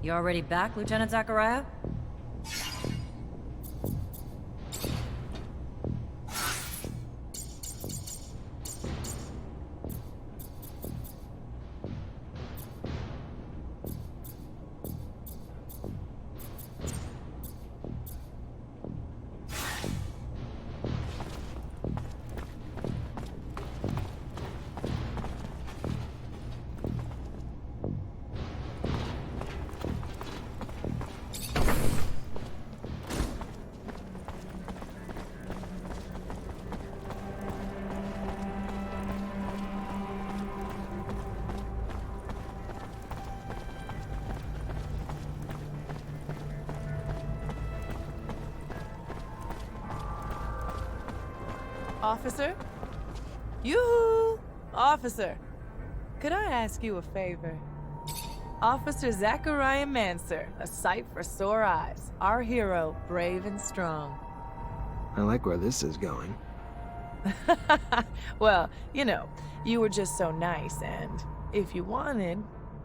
You already back, Lieutenant Zachariah? Officer? Yoo-hoo! Officer, could I ask you a favor? Officer Zachariah Mancer, a sight for sore eyes. Our hero, brave and strong. I like where this is going. Well, you know, you were just so nice, and if you wanted,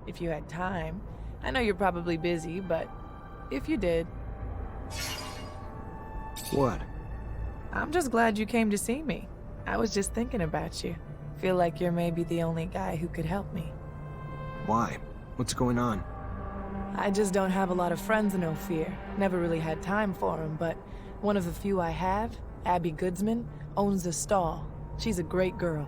if you had time, I know you're probably busy, but if you did... What? I'm just glad you came to see me. I was just thinking about you. Feel like you're maybe the only guy who could help me. Why? What's going on? I just don't have a lot of friends in Ophir. Never really had time for them, but one of the few I have, Abby Goodsman, owns a stall. She's a great girl.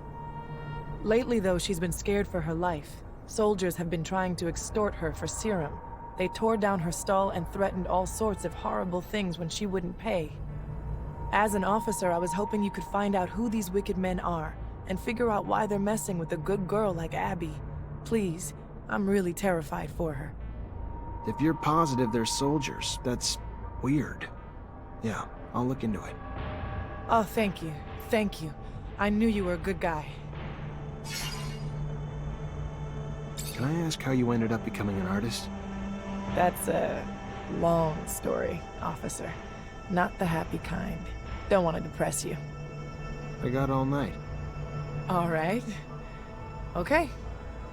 Lately, though, she's been scared for her life. Soldiers have been trying to extort her for serum. They tore down her stall and threatened all sorts of horrible things when she wouldn't pay. As an officer, I was hoping you could find out who these wicked men are, and figure out why they're messing with a good girl like Abby. Please, I'm really terrified for her. If you're positive they're soldiers, that's weird. Yeah, I'll look into it. Oh, thank you. Thank you. I knew you were a good guy. Can I ask how you ended up becoming an artist? That's a long story, officer. Not the happy kind. Don't want to depress you. I got all night. All right. Okay.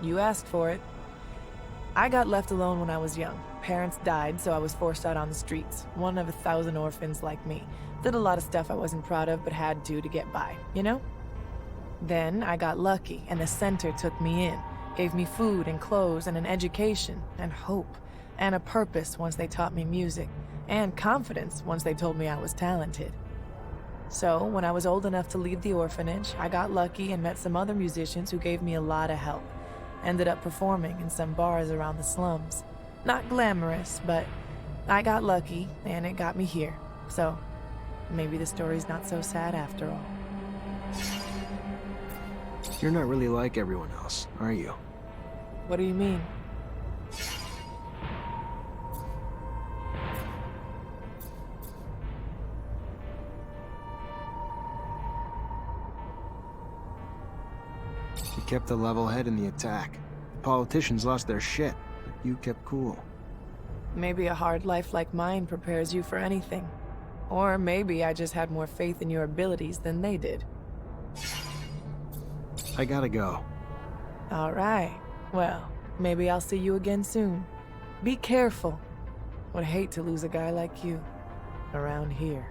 You asked for it. I got left alone when I was young. Parents died, so I was forced out on the streets. One of 1,000 orphans like me. Did a lot of stuff I wasn't proud of, but had to get by, you know? Then I got lucky, and the center took me in. Gave me food and clothes and an education and hope. And a purpose once they taught me music. And confidence once they told me I was talented. So, when I was old enough to leave the orphanage, I got lucky and met some other musicians who gave me a lot of help. Ended up performing in some bars around the slums. Not glamorous, but I got lucky, and it got me here. So, maybe the story's not so sad after all. You're not really like everyone else, are you? What do you mean? You kept a level head in the attack. The politicians lost their shit, but you kept cool. Maybe a hard life like mine prepares you for anything. Or maybe I just had more faith in your abilities than they did. I gotta go. All right. Well, maybe I'll see you again soon. Be careful. Would hate to lose a guy like you around here.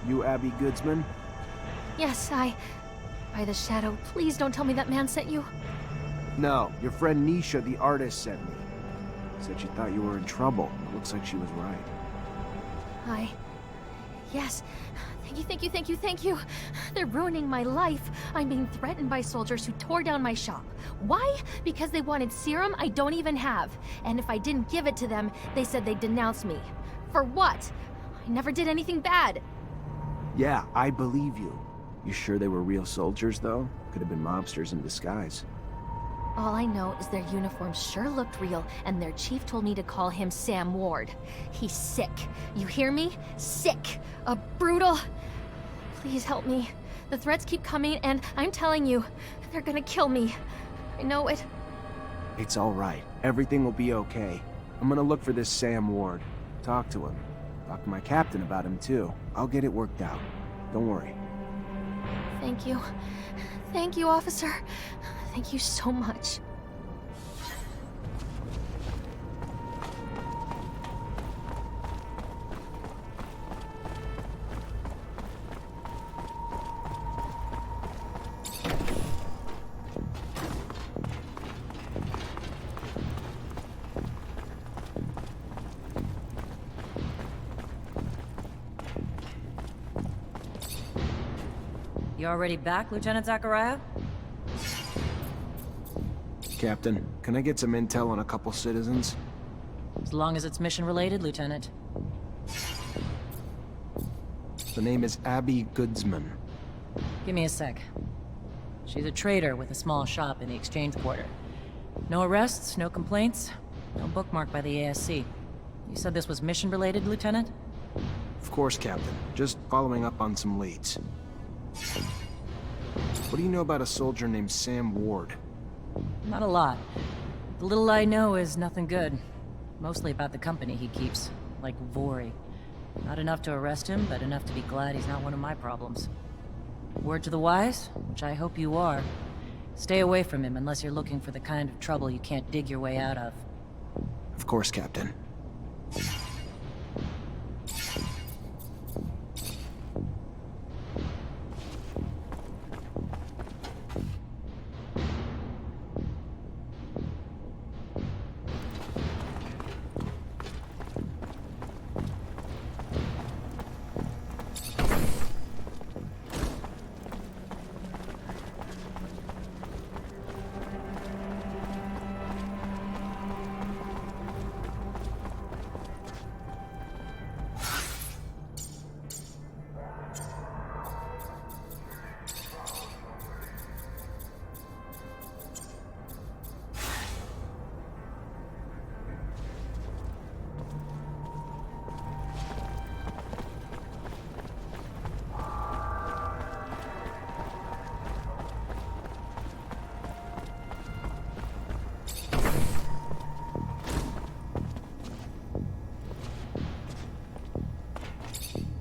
You Abby Goodsman? Yes, By the shadow, please don't tell me that man sent you. No, your friend Nisha, the artist, sent me. Said she thought you were in trouble. Looks like she was right. Yes. Thank you, thank you, thank you, thank you. They're ruining my life. I'm being threatened by soldiers who tore down my shop. Why? Because they wanted serum I don't even have. And if I didn't give it to them, they said they'd denounce me. For what? I never did anything bad. Yeah, I believe you. You sure they were real soldiers, though? Could have been mobsters in disguise. All I know is their uniforms sure looked real, and their chief told me to call him Sam Ward. He's sick. You hear me? Sick. A brutal... Please help me. The threats keep coming, and I'm telling you, they're gonna kill me. I know it. It's all right. Everything will be okay. I'm gonna look for this Sam Ward. Talk to him. Talk to my captain about him, too. I'll get it worked out. Don't worry. Thank you. Thank you, officer. Thank you so much. You already back, Lieutenant Zachariah? Captain, can I get some intel on a couple citizens? As long as it's mission-related, Lieutenant. The name is Abby Goodsman. Give me a sec. She's a trader with a small shop in the exchange quarter. No arrests, no complaints, no bookmark by the ASC. You said this was mission-related, Lieutenant? Of course, Captain. Just following up on some leads. What do you know about a soldier named Sam Ward? Not a lot. The little I know is nothing good. Mostly about the company he keeps, like Vori. Not enough to arrest him, but enough to be glad he's not one of my problems. Word to the wise, which I hope you are. Stay away from him unless you're looking for the kind of trouble you can't dig your way out of. Of course, Captain.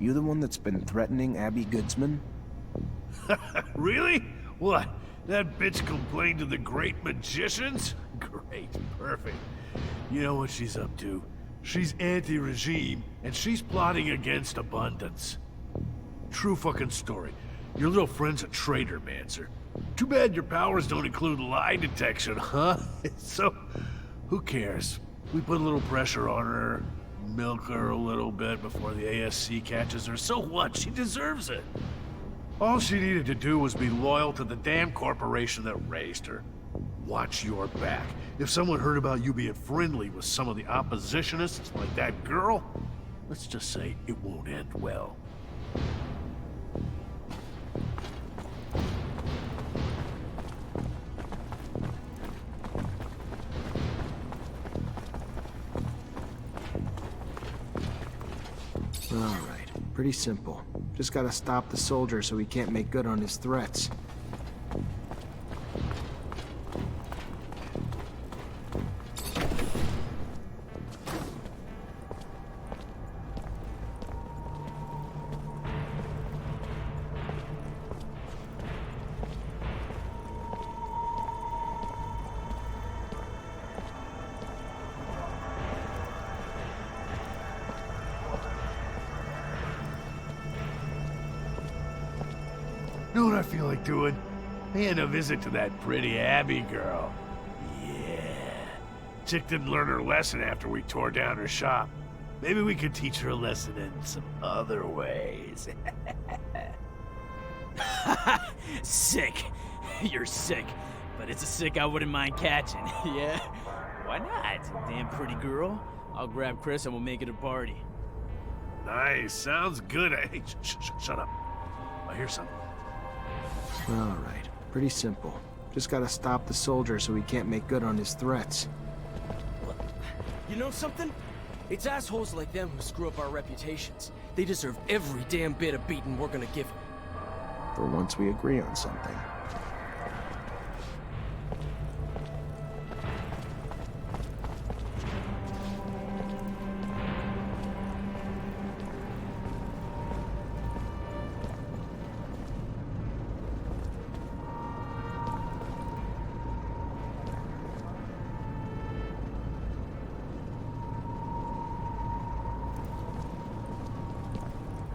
You the one that's been threatening Abby Goodsman? Really? What? That bitch complained to the great magicians? Great, perfect. You know what she's up to. She's anti-regime, and she's plotting against abundance. True fucking story. Your little friend's a Technomancer. Too bad your powers don't include lie detection, huh? So, who cares? We put a little pressure on her, milk her a little bit before the ASC catches her. So what? She deserves it. All she needed to do was be loyal to the damn corporation that raised her. Watch your back. If someone heard about you being friendly with some of the oppositionists, like that girl, let's just say it won't end well. Alright, pretty simple. Just gotta stop the soldier so he can't make good on his threats. Know what I feel like doing? Paying a visit to that pretty Abby girl. Yeah. Chick didn't learn her lesson after we tore down her shop. Maybe we could teach her a lesson in some other ways. Sick. You're sick. But it's a sick I wouldn't mind catching, yeah? Why not? Damn pretty girl. I'll grab Chris and we'll make it a party. Nice, sounds good. Hey, shut up. I hear something. Alright, pretty simple. Just gotta stop the soldier so he can't make good on his threats. You know something? It's assholes like them who screw up our reputations. They deserve every damn bit of beating we're gonna give them. For once we agree on something.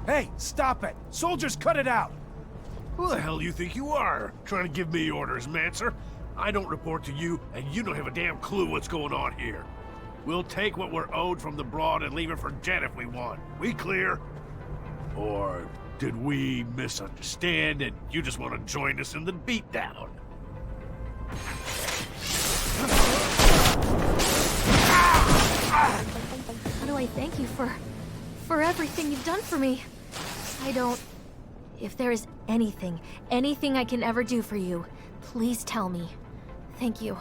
Hey, stop it! Soldiers, cut it out! Who the hell do you think you are, trying to give me orders, Mancer? I don't report to you, and you don't have a damn clue what's going on here. We'll take what we're owed from the Broad and leave it for Jet if we want. We clear? Or did we misunderstand and you just want to join us in the beatdown? How do I thank you for everything you've done for me? I don't... If there is anything I can ever do for you, please tell me. Thank you.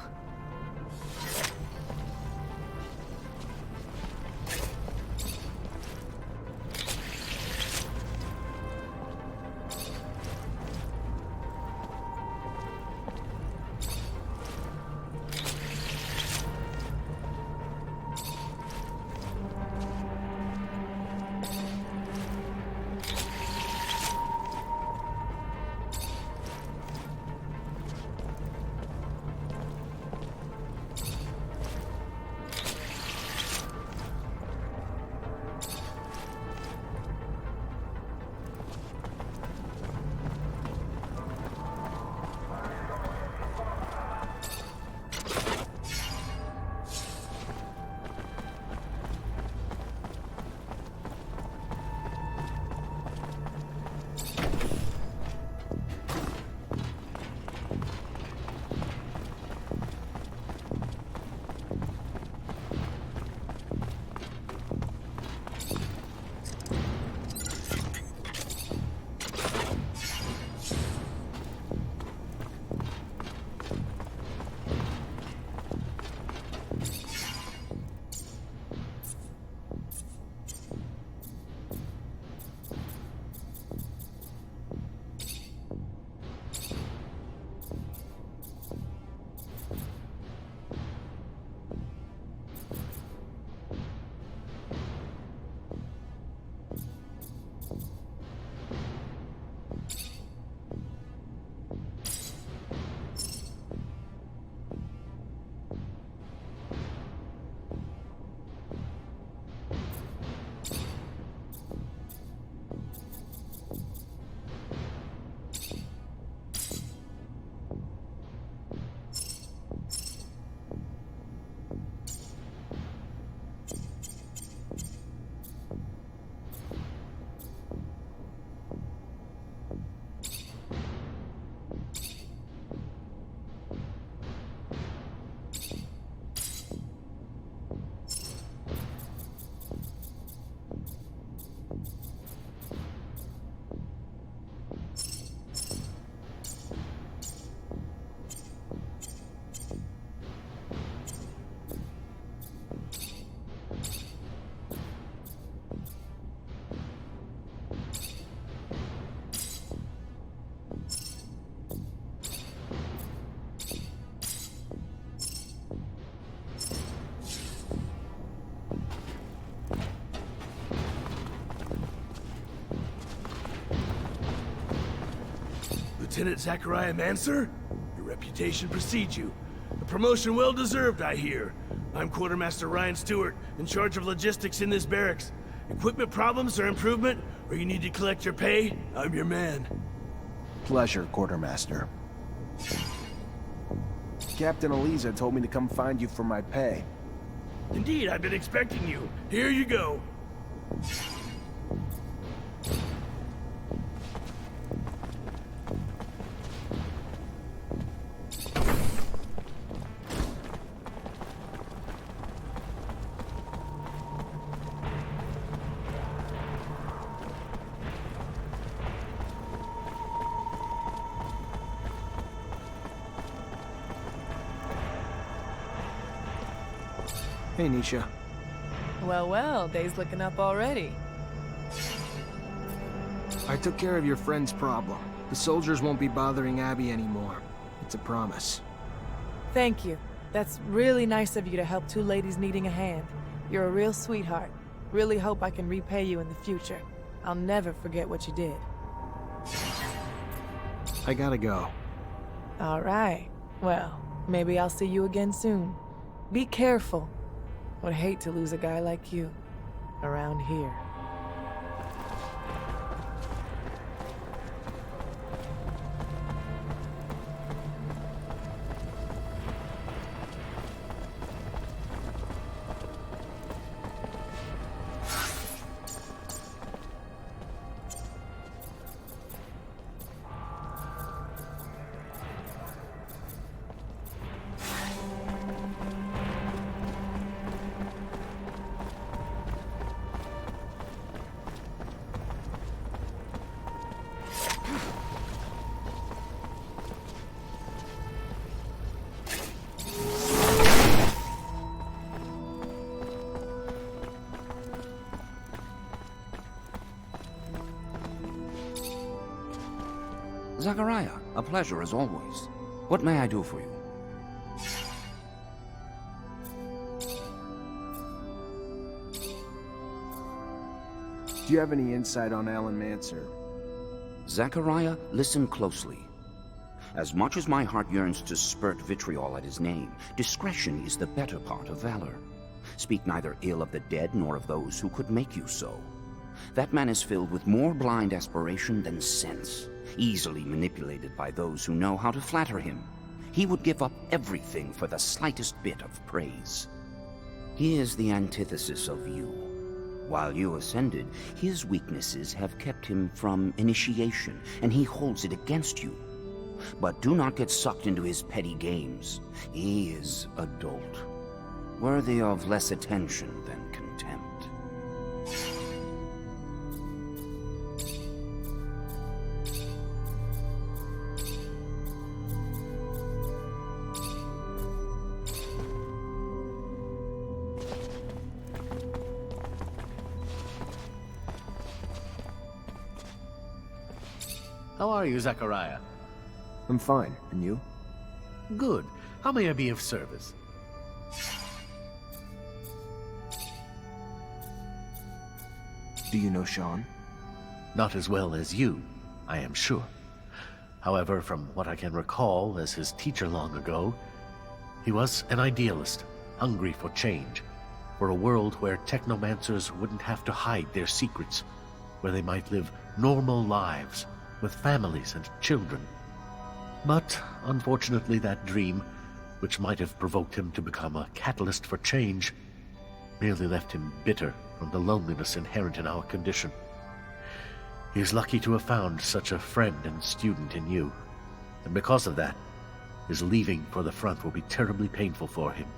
Lieutenant Zachariah Mancer? Your reputation precedes you. A promotion well deserved, I hear. I'm Quartermaster Ryan Stewart, in charge of logistics in this barracks. Equipment problems or improvement, or you need to collect your pay? I'm your man. Pleasure, Quartermaster. Captain Eliza told me to come find you for my pay. Indeed, I've been expecting you. Here you go. Hey, Nisha. Well, well, day's looking up already. I took care of your friend's problem. The soldiers won't be bothering Abby anymore. It's a promise. Thank you. That's really nice of you to help two ladies needing a hand. You're a real sweetheart. Really hope I can repay you in the future. I'll never forget what you did. I gotta go. All right. Well, maybe I'll see you again soon. Be careful. Would hate to lose a guy like you around here. Zachariah, a pleasure as always. What may I do for you? Do you have any insight on Alan Mancer? Zachariah, listen closely. As much as my heart yearns to spurt vitriol at his name, discretion is the better part of valor. Speak neither ill of the dead nor of those who could make you so. That man is filled with more blind aspiration than sense, easily manipulated by those who know how to flatter him. He would give up everything for the slightest bit of praise. He is the antithesis of you. While you ascended, his weaknesses have kept him from initiation, and he holds it against you. But do not get sucked into his petty games. He is adult, worthy of less attention than contempt. How are you, Zachariah? I'm fine. And you? Good. How may I be of service? Do you know Sean? Not as well as you, I am sure. However, from what I can recall as his teacher long ago, he was an idealist, hungry for change, for a world where technomancers wouldn't have to hide their secrets, where they might live normal lives with families and children. But, unfortunately, that dream, which might have provoked him to become a catalyst for change, merely left him bitter from the loneliness inherent in our condition. He is lucky to have found such a friend and student in you, and because of that, his leaving for the front will be terribly painful for him.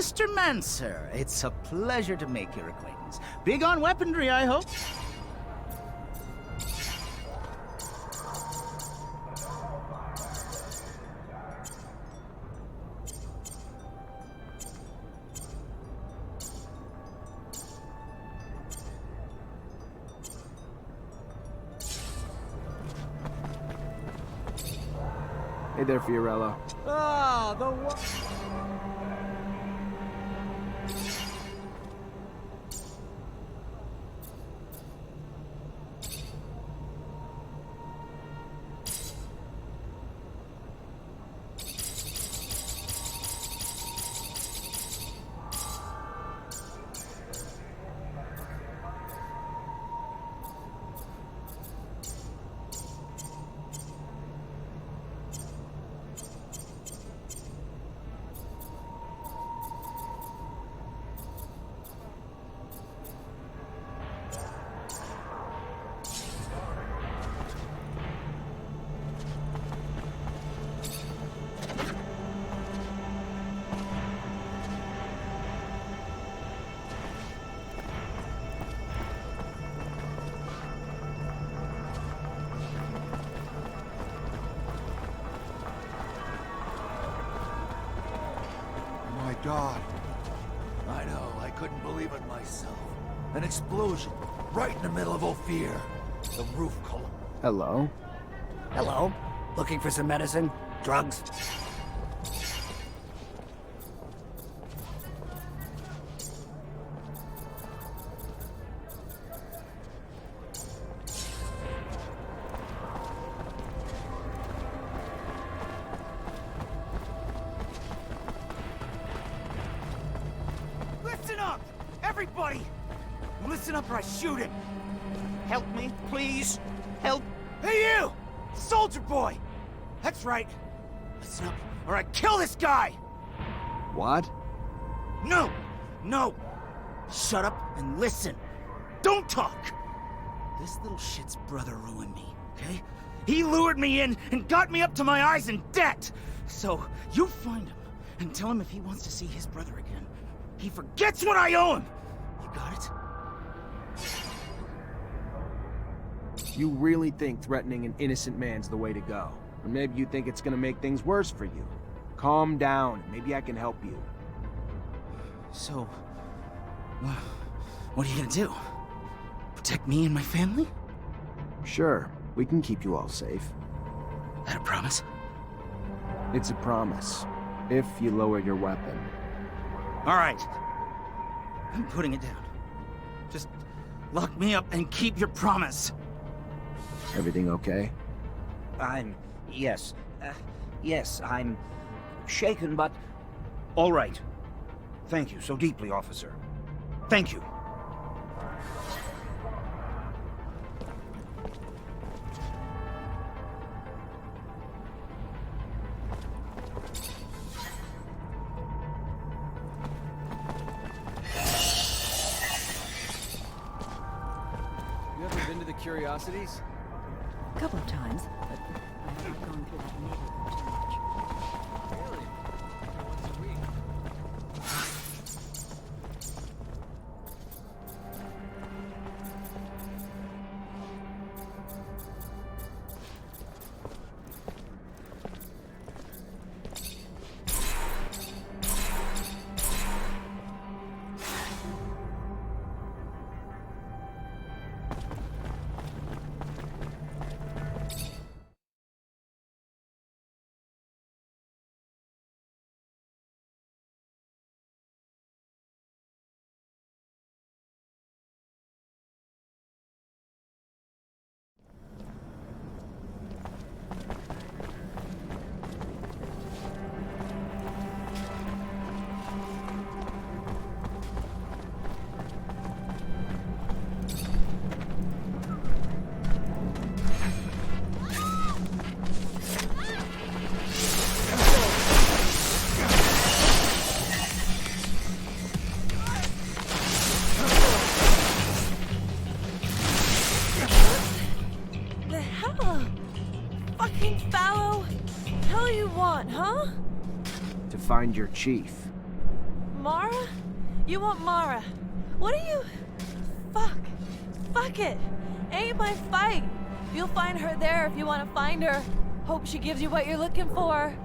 Mr. Mancer, it's a pleasure to make your acquaintance. Big on weaponry, I hope? Hey there, Fiorello. Ah, the My God. I know, I couldn't believe it myself. An explosion, right in the middle of Ophir. The roof collapsed. Hello? Hello? Looking for some medicine? Drugs? Listen up! Everybody! Listen up or I shoot him! Help me, please. Help. Hey you! Soldier boy! That's right. Listen up or I kill this guy! What? No! No! Shut up and listen. Don't talk! This little shit's brother ruined me, okay? He lured me in and got me up to my eyes in debt! So, you find him and tell him if he wants to see his brother again, he forgets what I owe him! You got it? You really think threatening an innocent man's the way to go? Or maybe you think it's gonna make things worse for you? Calm down. Maybe I can help you. So, what are you gonna do? Protect me and my family? Sure, we can keep you all safe. That a promise? It's a promise. If you lower your weapon. All right. I'm putting it down. Just lock me up and keep your promise. Everything okay? Yes, I'm shaken, but all right. Thank you so deeply, officer. Thank you. You ever been to the Curiosities? A couple of times, but I'm not going through that neighborhood too much. Really? Once a week? The hell? Fucking fallow? Hell you want, huh? To find your chief. Mara? You want Mara? What are you... Fuck. Fuck it. Ain't my fight. You'll find her there if you want to find her. Hope she gives you what you're looking for.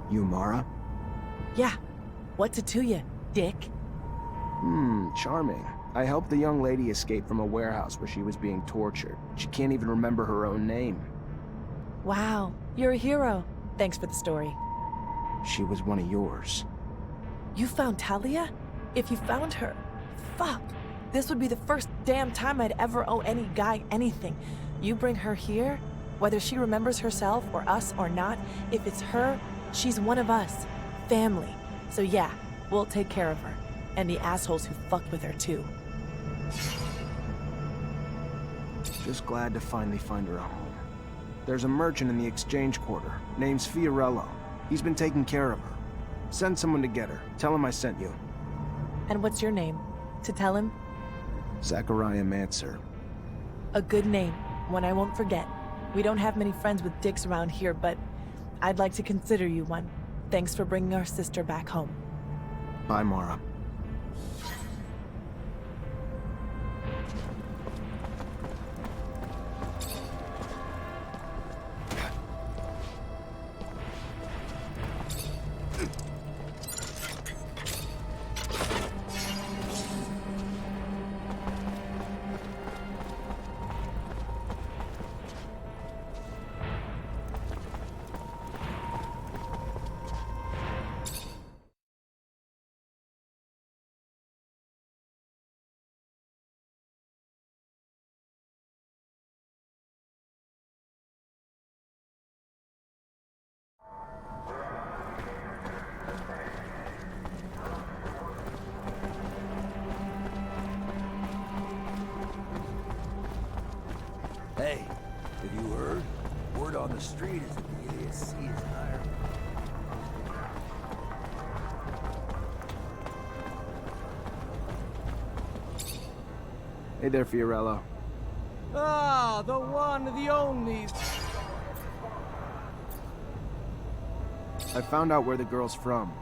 You Mara? Yeah. What's it to you, dick? Charming. I helped the young lady escape from a warehouse where she was being tortured. She can't even remember her own name. Wow, you're a hero. Thanks for the story. She was one of yours. You found Talia? If you found her, fuck. This would be the first damn time I'd ever owe any guy anything. You bring her here, whether she remembers herself or us or not, if it's her, she's one of us. Family. So yeah, we'll take care of her. And the assholes who fucked with her too. Just glad to finally find her a home. There's a merchant in the exchange quarter. Name's Fiorello. He's been taking care of her. Send someone to get her. Tell him I sent you. And what's your name? To tell him? Zachariah Mancer. A good name. One I won't forget. We don't have many friends with dicks around here, but I'd like to consider you one. Thanks for bringing our sister back home. Bye, Mara. Hey, have you heard? Word on the street is that the ASC is hiring. Hey there, Fiorello. Ah, the one, the only. I found out where the girl's from.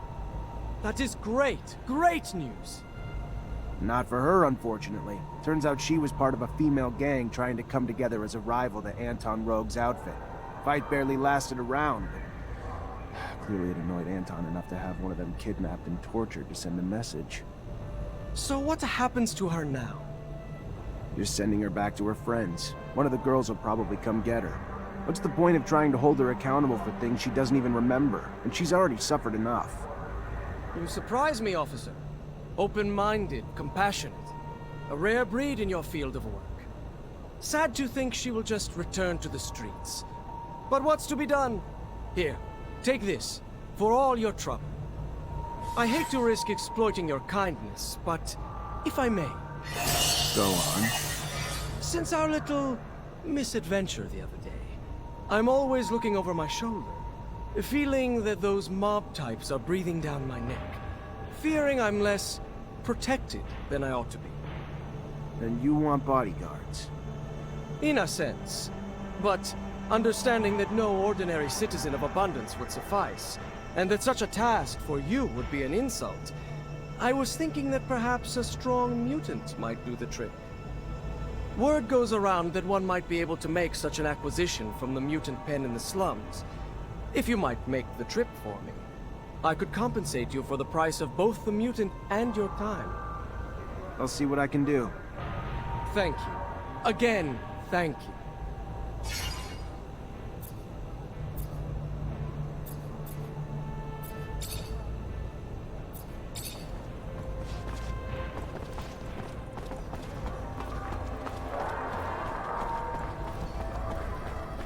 That is great. Great news. Not for her, unfortunately. Turns out she was part of a female gang trying to come together as a rival to Anton Rogue's outfit. Fight barely lasted a round, but clearly it annoyed Anton enough to have one of them kidnapped and tortured to send a message. So what happens to her now? Just sending her back to her friends. One of the girls will probably come get her. What's the point of trying to hold her accountable for things she doesn't even remember? And she's already suffered enough. You surprise me, officer. Open-minded, compassionate. A rare breed in your field of work. Sad to think she will just return to the streets. But what's to be done? Here, take this, for all your trouble. I hate to risk exploiting your kindness, but if I may. Go on. Since our little misadventure the other day, I'm always looking over my shoulder, feeling that those mob types are breathing down my neck, fearing I'm less protected than I ought to be. Then you want bodyguards. In a sense. But understanding that no ordinary citizen of abundance would suffice, and that such a task for you would be an insult, I was thinking that perhaps a strong mutant might do the trick. Word goes around that one might be able to make such an acquisition from the mutant pen in the slums, if you might make the trip for me. I could compensate you for the price of both the mutant and your time. I'll see what I can do. Thank you. Again, thank you.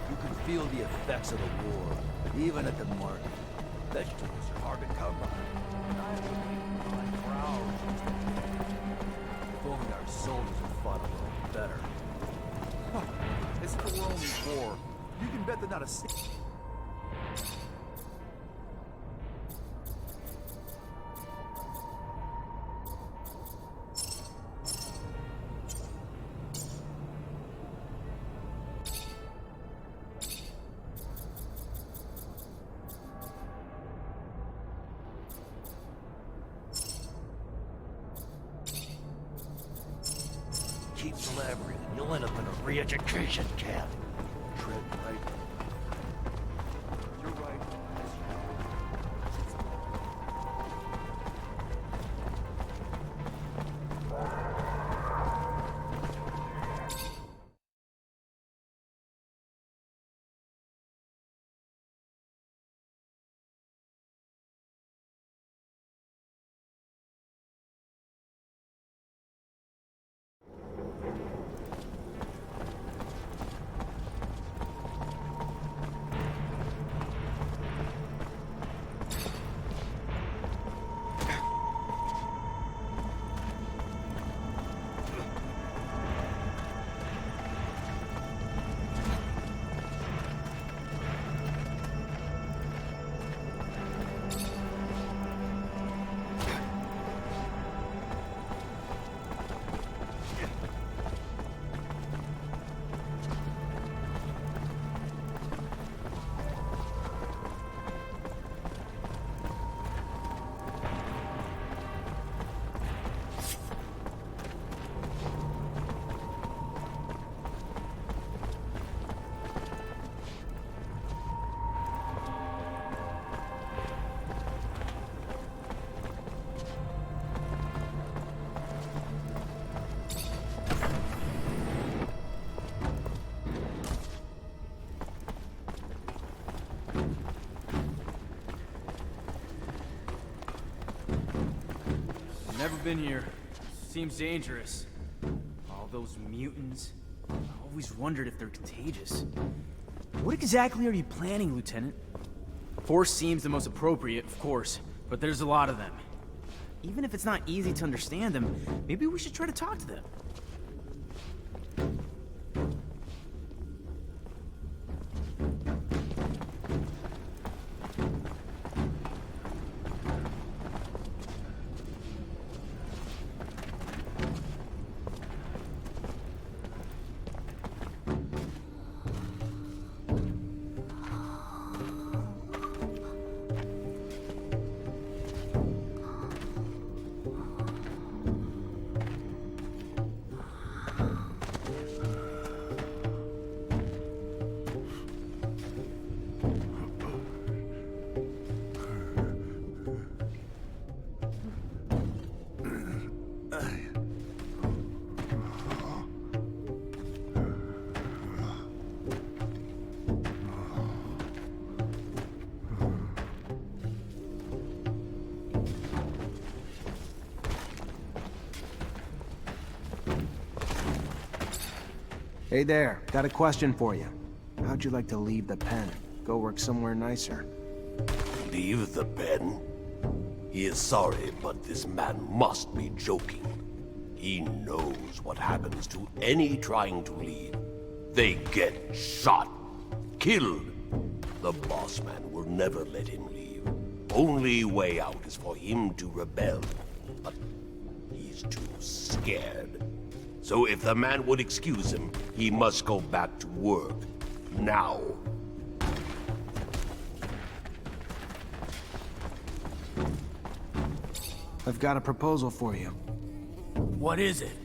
You can feel the effects of the war, even at the market. Vegetables are hard to come by. If only our soldiers had fought a little better. Huh. As if it were only war. You can bet they're not a keep blabbering and you'll end up in a re-education camp. Tread right. You're right. Never been here. Seems dangerous. All those mutants. I always wondered if they're contagious. What exactly are you planning, Lieutenant? Force seems the most appropriate, of course, but there's a lot of them. Even if it's not easy to understand them, maybe we should try to talk to them. Hey there, got a question for you. How'd you like to leave the pen? Go work somewhere nicer. Leave the pen? He is sorry, but this man must be joking. He knows what happens to any trying to leave. They get shot, killed. The boss man will never let him leave. Only way out is for him to rebel. But he's too scared. So if the man would excuse him, he must go back to work. Now. I've got a proposal for you. What is it?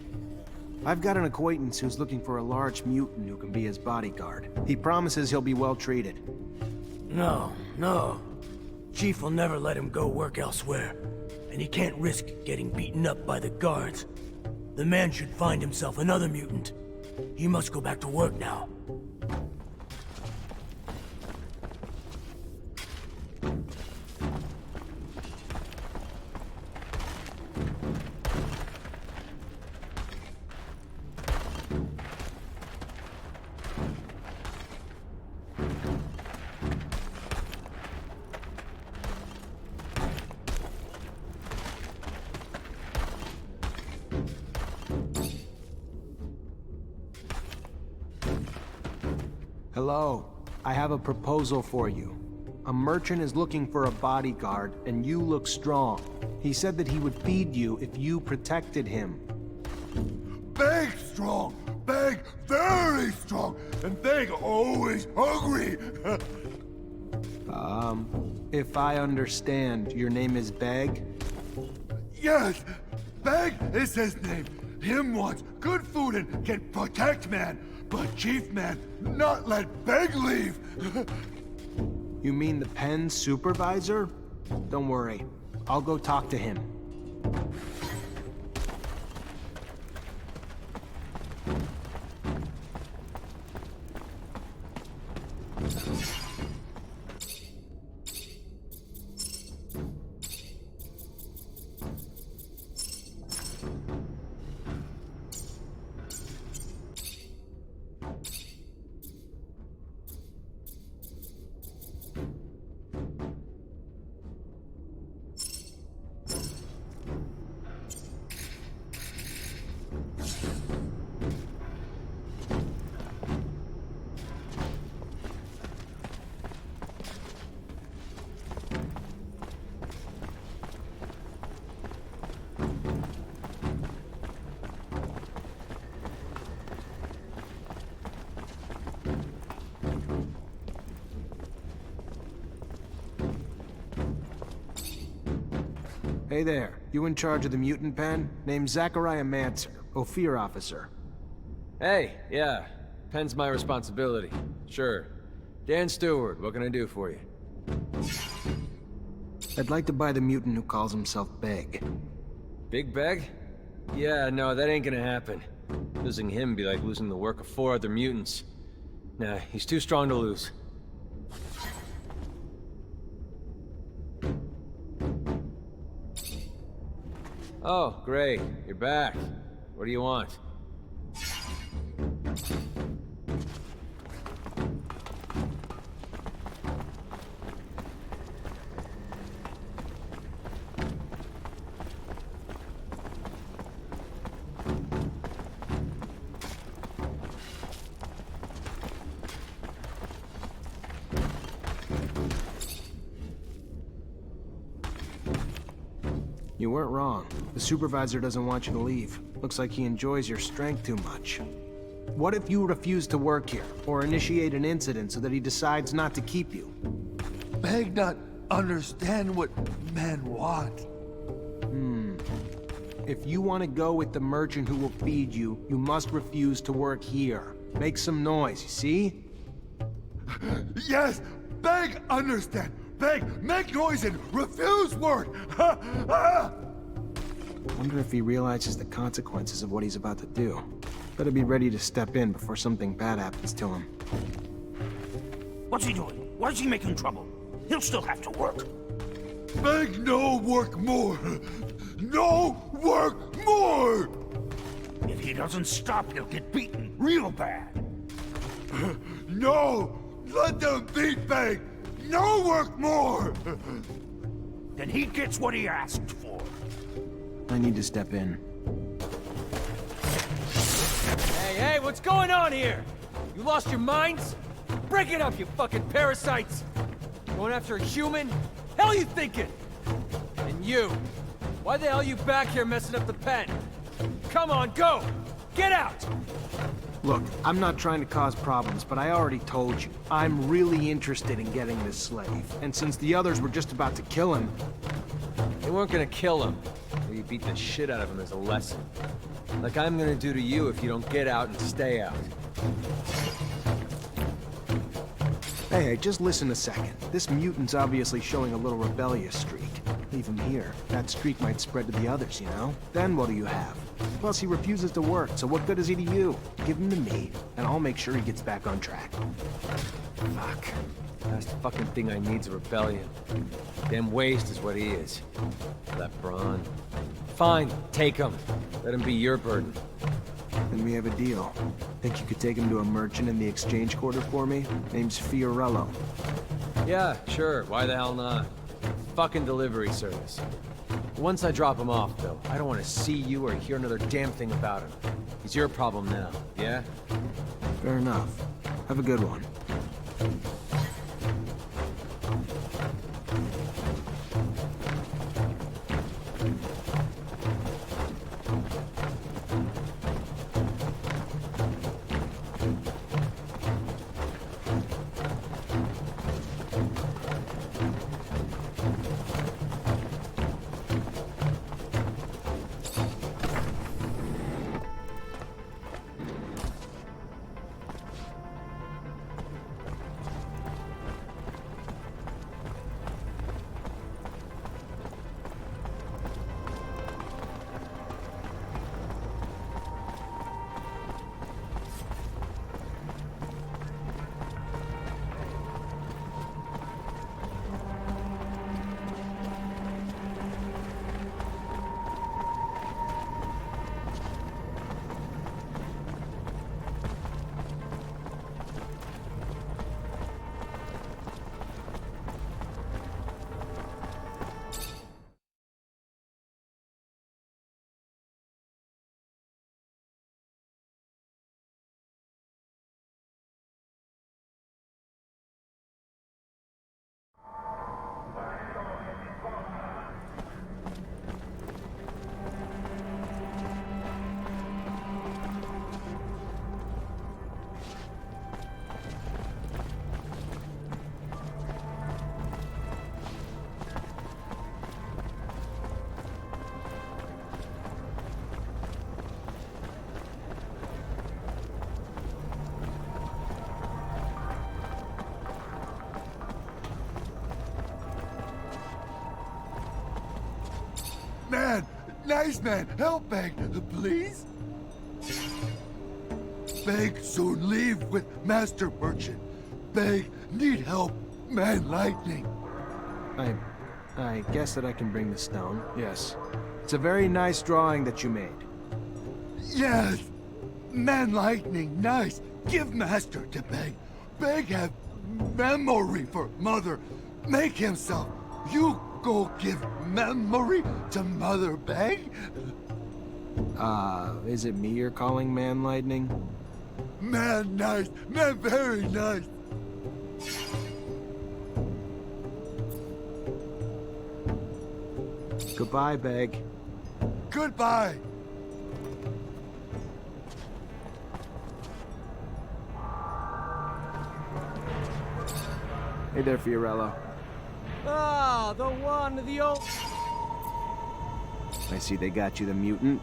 I've got an acquaintance who's looking for a large mutant who can be his bodyguard. He promises he'll be well treated. No. Chief will never let him go work elsewhere, and he can't risk getting beaten up by the guards. The man should find himself another mutant. He must go back to work now. Hello. I have a proposal for you. A merchant is looking for a bodyguard, and you look strong. He said that he would feed you if you protected him. Big strong, big very strong, and big always hungry. If I understand, your name is Beg? Yes, Beg is his name. Him wants good food and can protect man, but Chief man not let Beg leave. You mean the pen's supervisor? Don't worry. I'll go talk to him. Hey there, you in charge of the mutant pen? Name's Zachariah Mancer, Ophir officer. Hey, yeah. Pen's my responsibility. Sure. Dan Stewart, what can I do for you? I'd like to buy the mutant who calls himself Beg. Big Beg? Yeah, no, that ain't gonna happen. Losing him be like losing the work of 4 other mutants. Nah, he's too strong to lose. Oh, great. You're back. What do you want? You weren't wrong. The supervisor doesn't want you to leave. Looks like he enjoys your strength too much. What if you refuse to work here, or initiate an incident so that he decides not to keep you? Beg not understand what men want. If you want to go with the merchant who will feed you, you must refuse to work here. Make some noise, you see? Yes, Beg understand. Beg, make noise and refuse work. Ha, ha. Wonder if he realizes the consequences of what he's about to do. Better be ready to step in before something bad happens to him. What's he doing? Why is he making trouble? He'll still have to work. Beg no work more. No work more. If he doesn't stop, he'll get beaten real bad. No, let them beat Beg. No work more. Then he gets what he asked for. I need to step in. Hey, what's going on here? You lost your minds? Break it up, you fucking parasites! Going after a human? Hell you thinking? And you? Why the hell are you back here messing up the pen? Come on, go! Get out! Look, I'm not trying to cause problems, but I already told you. I'm really interested in getting this slave. And since the others were just about to kill him... They weren't gonna kill him. You beat the shit out of him as a lesson. Like I'm gonna do to you if you don't get out and stay out. Hey, just listen a second. This mutant's obviously showing a little rebellious streak. Leave him here. That streak might spread to the others, you know? Then what do you have? Plus, he refuses to work, so what good is he to you? Give him to me, and I'll make sure he gets back on track. Fuck. Last fucking thing I need's a rebellion. Damn waste is what he is. That brawn. Fine, take him. Let him be your burden. Then we have a deal. Think you could take him to a merchant in the exchange quarter for me? Name's Fiorello. Yeah, sure. Why the hell not? Fucking delivery service. Once I drop him off, though, I don't want to see you or hear another damn thing about him. He's your problem now, yeah? Fair enough. Have a good one. Man! Nice man! Help beg! Please? Beg soon leave with Master Merchant. Beg need help. Man lightning. I guess that I can bring the stone. Yes. It's a very nice drawing that you made. Yes! Man lightning, nice. Give Master to Beg. Beg have memory for Mother. Make himself. You go give memory to Mother Beg? Is it me you're calling Man Lightning? Man nice. Man very nice. Goodbye, Beg. Goodbye. Hey there, Fiorello. Ah, the one, the old... I see they got you the mutant.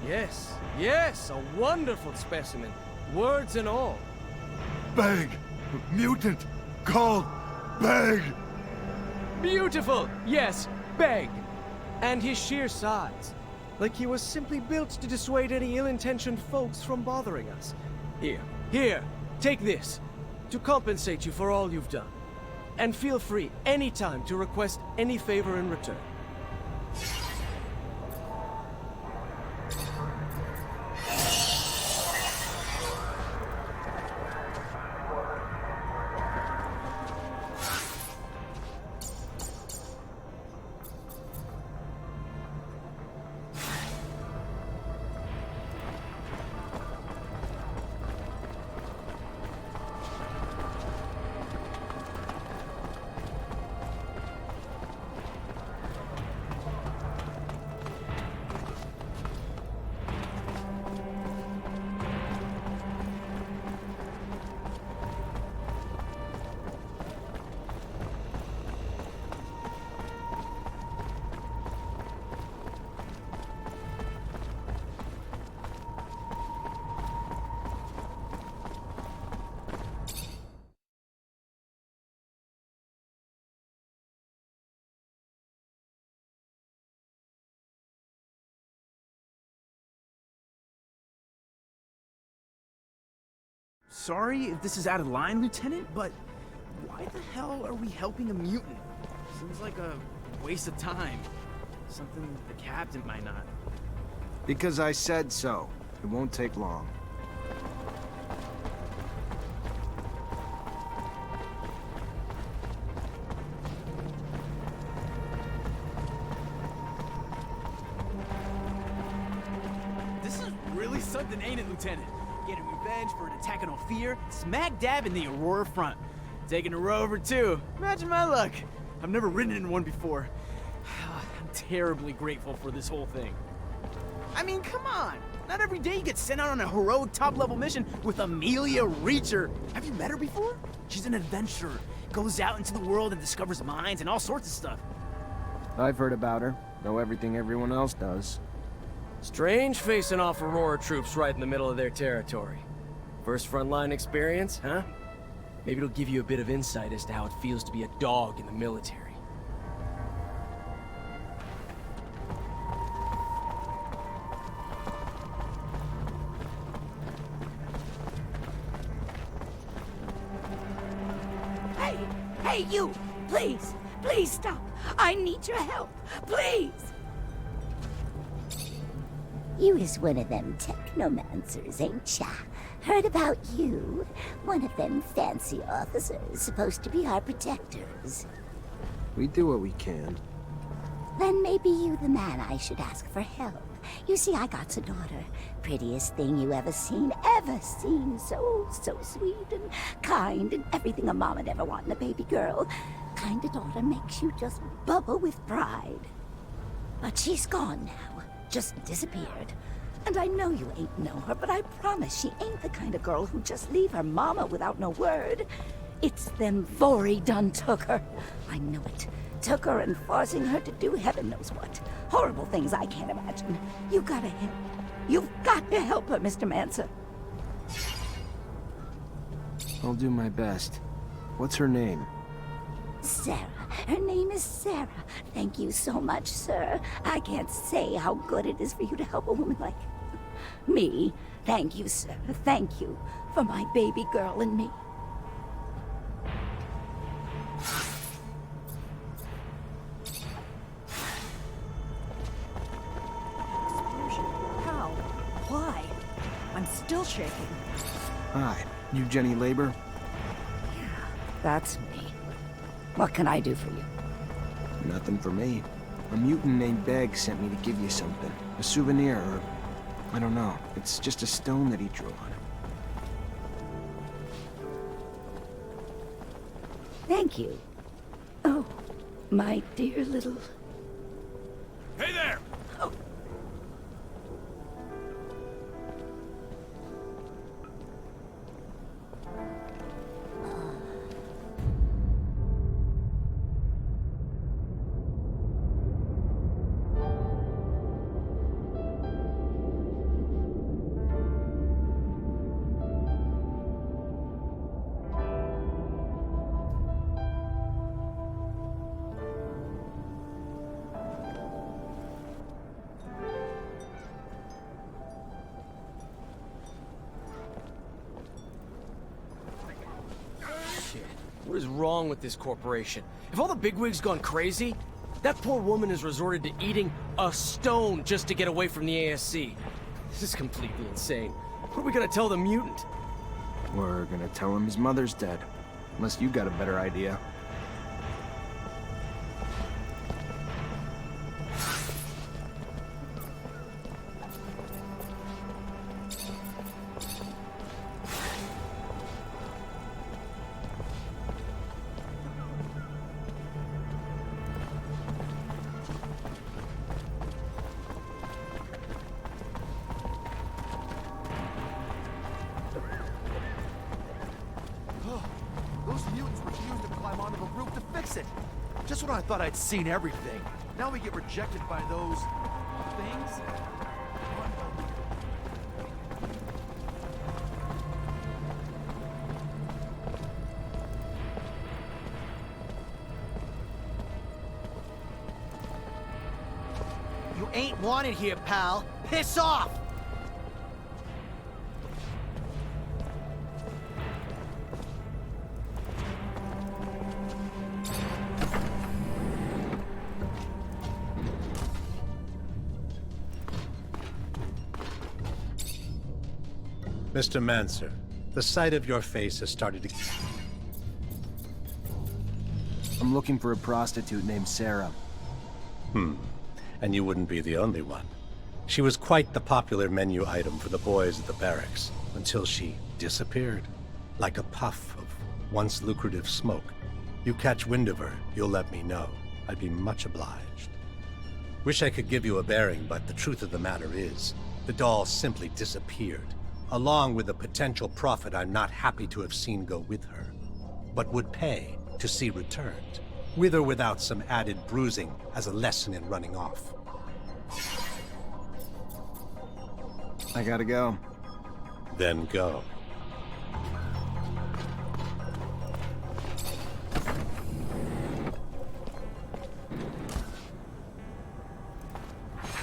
Yes, yes, a wonderful specimen. Words and all. Beg. Mutant. Called Beg. Beautiful, yes, Beg. And his sheer size. Like he was simply built to dissuade any ill-intentioned folks from bothering us. Here, take this. To compensate you for all you've done. And feel free anytime to request any favor in return. sorry if this is out of line, Lieutenant, but why the hell are we helping a mutant? Seems like a waste of time. Something the captain might not. Because I said so. It won't take long. This is really something, ain't it, Lieutenant? Getting revenge for an attack on Ophir, smack dab in the Aurora front. Taking a rover, too. Imagine my luck. I've never ridden in one before. I'm terribly grateful for this whole thing. I mean, come on. Not every day you get sent out on a heroic top-level mission with Amelia Reacher. Have you met her before? She's an adventurer. Goes out into the world and discovers mines and all sorts of stuff. I've heard about her. Know everything everyone else does. Strange facing off Aurora troops right in the middle of their territory. First frontline experience, huh? Maybe it'll give you a bit of insight as to how it feels to be a dog in the military. Hey, you! Please! Please stop! I need your help! Please! You is one of them Technomancers, ain't ya? Heard about you. One of them fancy officers supposed to be our protectors. We do what we can. Then maybe you the man I should ask for help. You see, I got a daughter. Prettiest thing you ever seen, ever seen. So sweet and kind and everything a mom would ever want in a baby girl. Kind of daughter makes you just bubble with pride. But she's gone now. Just disappeared. And I know you ain't know her, but I promise she ain't the kind of girl who just leave her mama without no word. It's them Vori done took her. I know it. Took her and forcing her to do heaven knows what. Horrible things I can't imagine. You gotta help. You've got to help her, Mr. Mancer. I'll do my best. What's her name? Sarah. Her name is Sarah. Thank you so much, sir. I can't say how good it is for you to help a woman like me. Thank you, sir. Thank you for my baby girl and me. How? Why? I'm still shaking. Hi, you Jenny Labor? That's me. What can I do for you? Nothing for me. A mutant named Beg sent me to give you something. A souvenir, or... I don't know. It's just a stone that he drew on. Thank you. Oh, my dear little... Hey there! Oh. What is wrong with this corporation? If all the bigwigs gone crazy, that poor woman has resorted to eating a stone just to get away from the ASC. This is completely insane. What are we gonna tell the mutant? We're gonna tell him his mother's dead. Unless you got a better idea. Those mutants refused to climb onto the roof to fix it. Just when I thought I'd seen everything. Now we get rejected by those... things? You ain't wanted here, pal. Piss off! Mr. Mancer, the sight of your face has started to... I'm looking for a prostitute named Sarah. And you wouldn't be the only one. She was quite the popular menu item for the boys at the barracks, until she disappeared. Like a puff of once lucrative smoke. You catch wind of her, you'll let me know. I'd be much obliged. Wish I could give you a bearing, but the truth of the matter is, the doll simply disappeared, along with a potential profit I'm not happy to have seen go with her, but would pay to see returned, with or without some added bruising as a lesson in running off. I gotta go. Then go.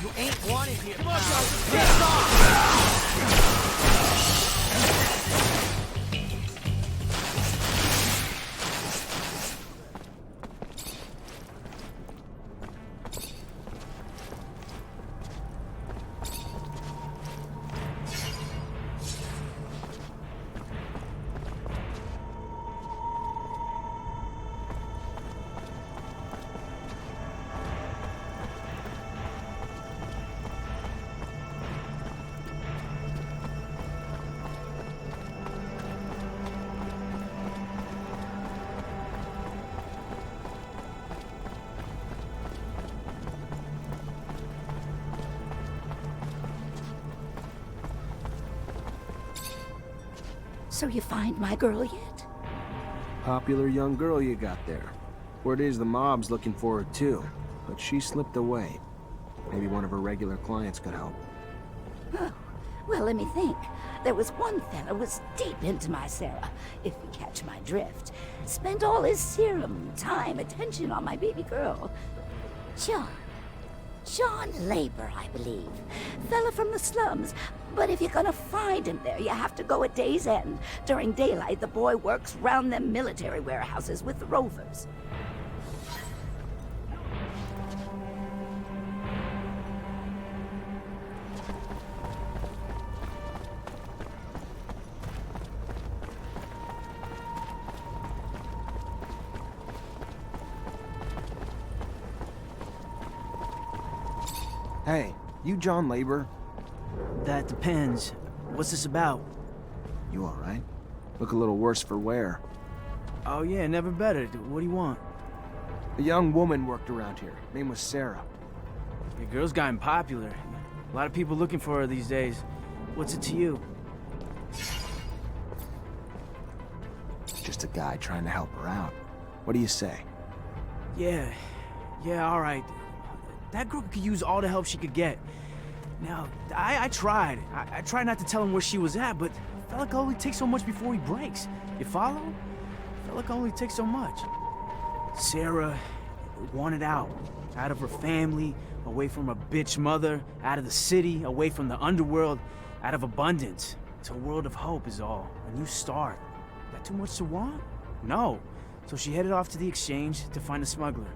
You ain't wanted here. Come on, guys, piss off! So you find my girl yet? Popular young girl you got there. Word is the mob's looking for her too, but she slipped away. Maybe one of her regular clients could help. Oh, well, let me think. There was one fella was deep into my Sarah, if you catch my drift. Spent all his serum, time, attention on my baby girl. John Labor, I believe. Fella from the slums. But if you're gonna find him there, you have to go at day's end. During daylight, the boy works round them military warehouses with the rovers. Hey, you John Labor? That depends. What's this about? You alright? Look a little worse for wear. Oh yeah, never better. What do you want? A young woman worked around here. Name was Sarah. The girl's gotten popular. A lot of people looking for her these days. What's it to you? Just a guy trying to help her out. What do you say? Yeah, alright. That girl could use all the help she could get. Now, I tried. I tried not to tell him where she was at, but I felt like it only takes so much before he breaks. You follow? I felt like it only takes so much. Sarah wanted out of her family, away from her bitch mother, out of the city, away from the underworld, out of abundance. It's a world of hope is all. A new start. That too much to want? No. So she headed off to the exchange to find a smuggler.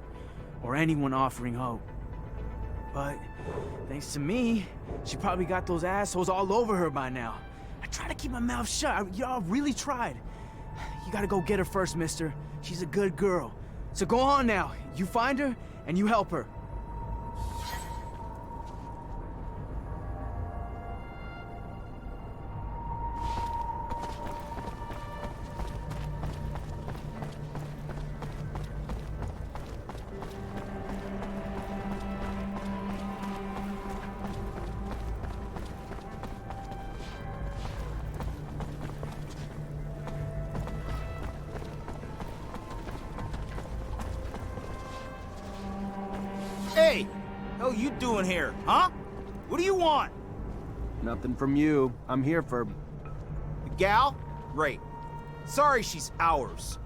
Or anyone offering hope. But thanks to me, she probably got those assholes all over her by now. I tried to keep my mouth shut. Y'all really tried. You gotta go get her first, mister. She's a good girl. So go on now. You find her, and you help her. Hey! Hell you doing here, huh? What do you want? Nothing from you. I'm here for... The gal? Great. Sorry she's ours.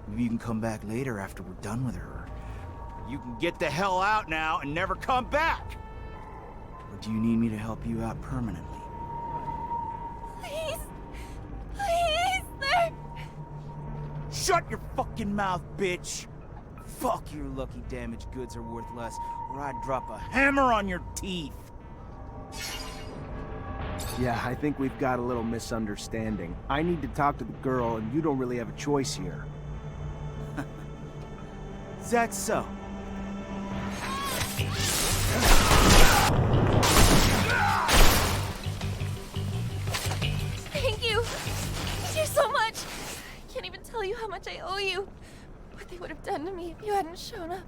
Maybe you can come back later after we're done with her. You can get the hell out now and never come back! Or do you need me to help you out permanently? Please! Please, sir! Shut your fucking mouth, bitch! Fuck, your lucky damaged goods are worth less, or I'd drop a hammer on your teeth! Yeah, I think we've got a little misunderstanding. I need to talk to the girl, and you don't really have a choice here. Is that so? Thank you! Thank you so much! I can't even tell you how much I owe you. What they would have done to me if you hadn't shown up.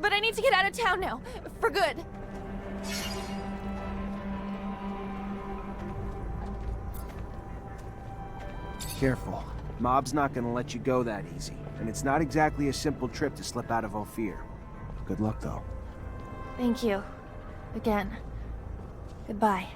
But I need to get out of town now, for good. Careful. Mob's not gonna let you go that easy, and it's not exactly a simple trip to slip out of Ophir. Good luck, though. Thank you. Again. Goodbye.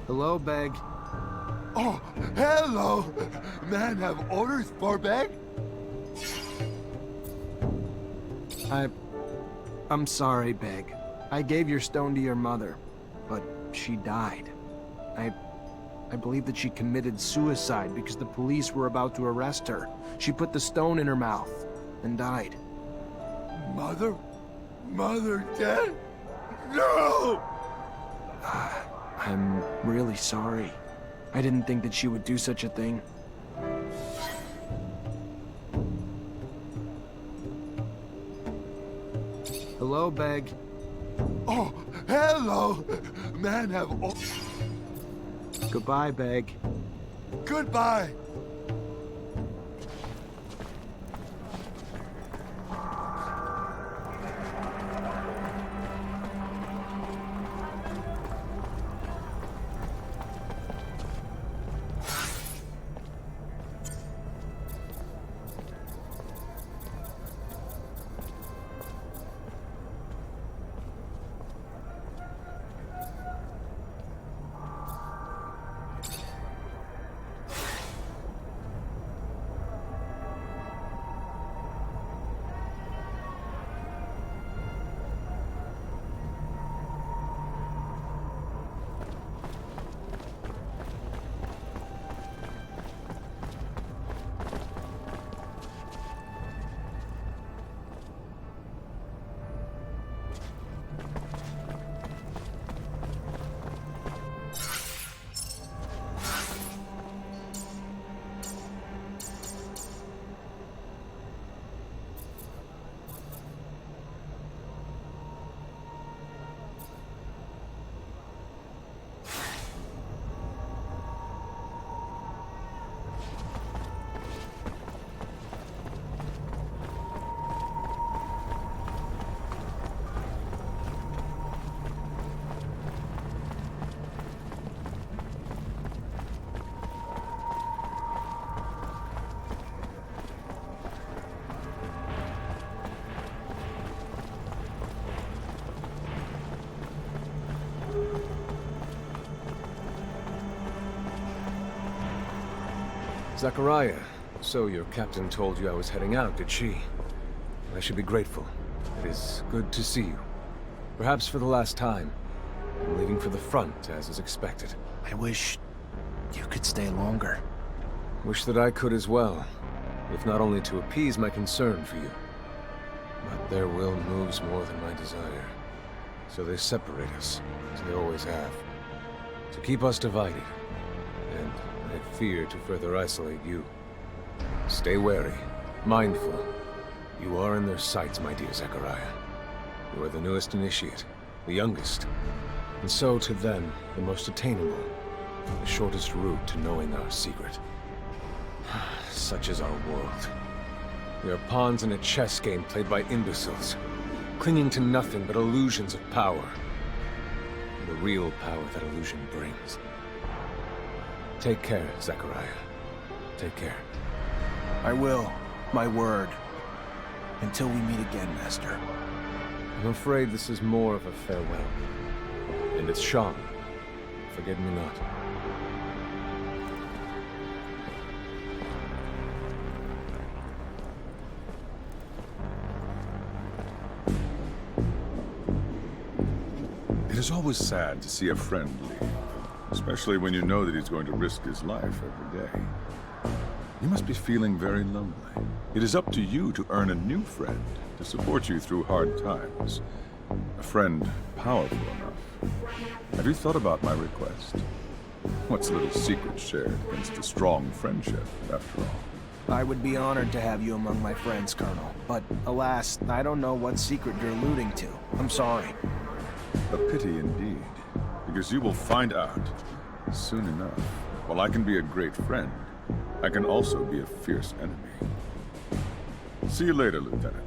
Hello, Beg. Oh, hello! Man, have orders for Beg? I'm sorry, Beg. I gave your stone to your mother, but she died. I believe that she committed suicide because the police were about to arrest her. She put the stone in her mouth and died. Mother? Mother dead? No! I'm really sorry. I didn't think that she would do such a thing. Hello, Beg. Oh, hello! Man, have Goodbye, Beg. Goodbye! Zachariah, so your captain told you I was heading out, did she? I should be grateful. It is good to see you. Perhaps for the last time. I'm leaving for the front, as is expected. I wish you could stay longer. Wish that I could as well, if not only to appease my concern for you. But their will moves more than my desire. So they separate us, as they always have. To keep us divided. And I fear to further isolate you. Stay wary, mindful. You are in their sights, my dear Zachariah. You are the newest initiate, the youngest. And so, to them, the most attainable. The shortest route to knowing our secret. Such is our world. We are pawns in a chess game played by imbeciles, clinging to nothing but illusions of power. And the real power that illusion brings. Take care, Zachariah. Take care. I will. My word. Until we meet again, Master. I'm afraid this is more of a farewell. And it's Sean. Forget me not. It is always sad to see a friend leave, especially when you know that he's going to risk his life every day. You must be feeling very lonely. It is up to you to earn a new friend to support you through hard times. A friend powerful enough. Have you thought about my request? What's a little secret shared against a strong friendship, after all? I would be honored to have you among my friends, Colonel. But alas, I don't know what secret you're alluding to. I'm sorry. A pity indeed, because you will find out soon enough. While I can be a great friend, I can also be a fierce enemy. See you later, Lieutenant.